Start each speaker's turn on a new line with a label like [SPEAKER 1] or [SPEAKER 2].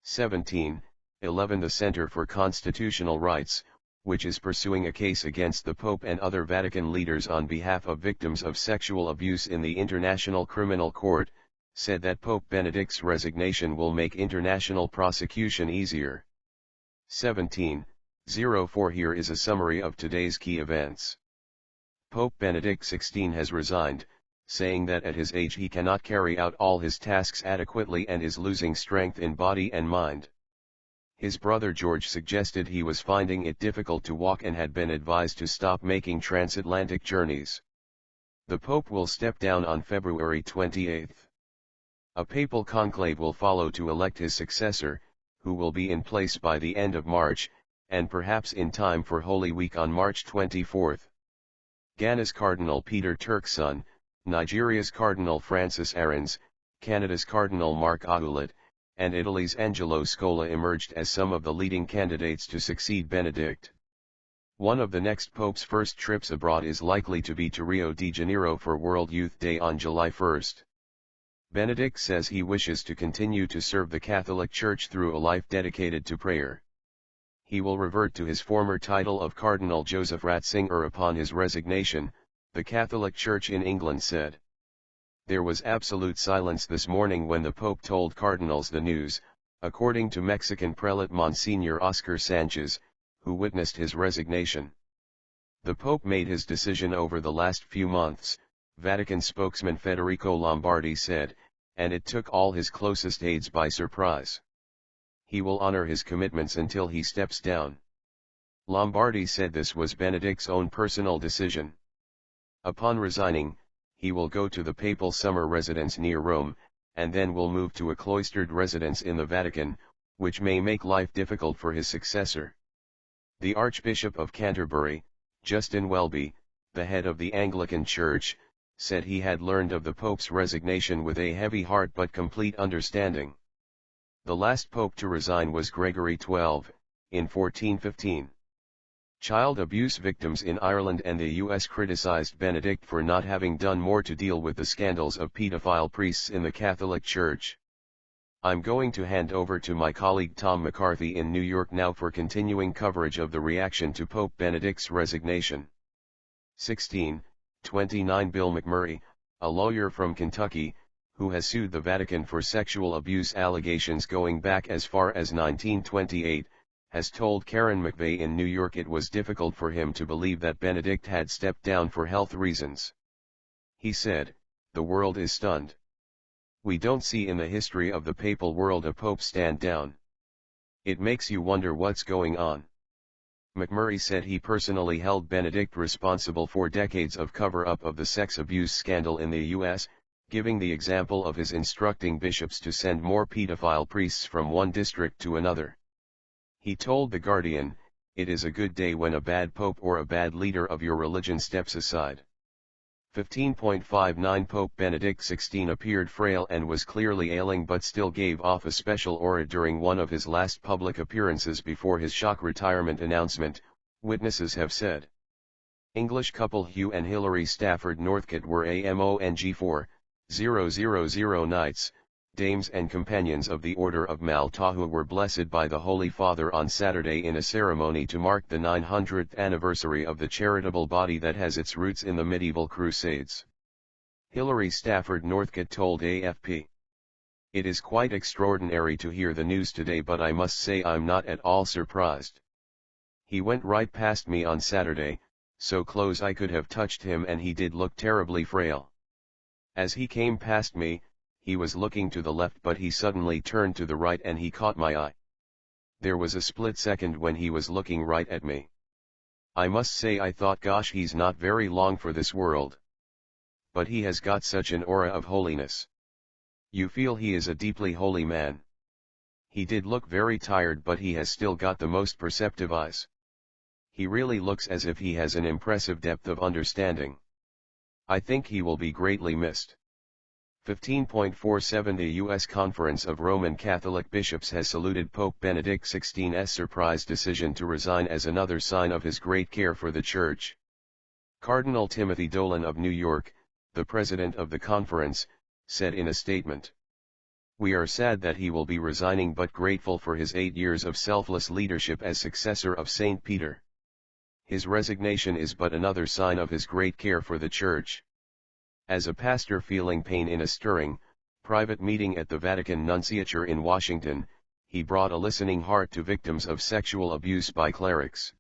[SPEAKER 1] 1711 The Center for Constitutional Rights, which is pursuing a case against the Pope and other Vatican leaders on behalf of victims of sexual abuse in the International Criminal Court, said that Pope Benedict's resignation will make international prosecution easier. 1704 Here is a summary of today's key events. Pope Benedict XVI has resigned, saying that at his age he cannot carry out all his tasks adequately and is losing strength in body and mind. His brother George suggested he was finding it difficult to walk and had been advised to stop making transatlantic journeys. The Pope will step down on February 28. A papal conclave will follow to elect his successor, who will be in place by the end of March, and perhaps in time for Holy Week on March 24. Ghana's Cardinal Peter Turkson, Nigeria's Cardinal Francis Aarons, Canada's Cardinal Mark Aguilat, and Italy's Angelo Scola emerged as some of the leading candidates to succeed Benedict. One of the next Pope's first trips abroad is likely to be to Rio de Janeiro for World Youth Day on July 1. Benedict says he wishes to continue to serve the Catholic Church through a life dedicated to prayer. He will revert to his former title of Cardinal Joseph Ratzinger upon his resignation, the Catholic Church in England said. There was absolute silence this morning when the Pope told cardinals the news, according to Mexican prelate Monsignor Oscar Sanchez, who witnessed his resignation. The Pope made his decision over the last few months, Vatican spokesman Federico Lombardi said, and it took all his closest aides by surprise. He will honor his commitments until he steps down. Lombardi said this was Benedict's own personal decision. Upon resigning, he will go to the papal summer residence near Rome, and then will move to a cloistered residence in the Vatican, which may make life difficult for his successor. The Archbishop of Canterbury, Justin Welby, the head of the Anglican Church, said he had learned of the Pope's resignation with a heavy heart but complete understanding. The last Pope to resign was Gregory XII, in 1415. Child abuse victims in Ireland and the U.S. criticized Benedict for not having done more to deal with the scandals of pedophile priests in the Catholic Church. I'm going to hand over to my colleague Tom McCarthy in New York now for continuing coverage of the reaction to Pope Benedict's resignation. 1629 Bill McMurray, a lawyer from Kentucky, who has sued the Vatican for sexual abuse allegations going back as far as 1928, has told Karen McVeigh in New York it was difficult for him to believe that Benedict had stepped down for health reasons. He said, "The world is stunned. We don't see in the history of the papal world a pope stand down. It makes you wonder what's going on." McMurray said he personally held Benedict responsible for decades of cover-up of the sex abuse scandal in the U.S., giving the example of his instructing bishops to send more pedophile priests from one district to another. He told The Guardian, "It is a good day when a bad pope or a bad leader of your religion steps aside." 15.59 Pope Benedict XVI appeared frail and was clearly ailing but still gave off a special aura during one of his last public appearances before his shock retirement announcement, witnesses have said. English couple Hugh and Hilary Stafford Northcote were AMONG 4,000 knights, dames and companions of the Order of Malta who were blessed by the Holy Father on Saturday in a ceremony to mark the 900th anniversary of the charitable body that has its roots in the medieval Crusades. Hilary Stafford Northcote told AFP. "It is quite extraordinary to hear the news today, but I must say I'm not at all surprised. He went right past me on Saturday, so close I could have touched him, and he did look terribly frail. As he came past me, he was looking to the left, but he suddenly turned to the right and he caught my eye. There was a split second when he was looking right at me. I must say I thought, gosh, he's not very long for this world. But he has got such an aura of holiness. You feel he is a deeply holy man. He did look very tired, but he has still got the most perceptive eyes. He really looks as if he has an impressive depth of understanding. I think he will be greatly missed." 15.47 The U.S. Conference of Roman Catholic Bishops has saluted Pope Benedict XVI's surprise decision to resign as another sign of his great care for the Church. Cardinal Timothy Dolan of New York, the president of the conference, said in a statement, We are sad that he will be resigning, but grateful for his 8 years of selfless leadership as successor of St. Peter. His resignation is but another sign of his great care for the Church. As a pastor feeling pain in a stirring, private meeting at the Vatican Nunciature in Washington, he brought a listening heart to victims of sexual abuse by clerics.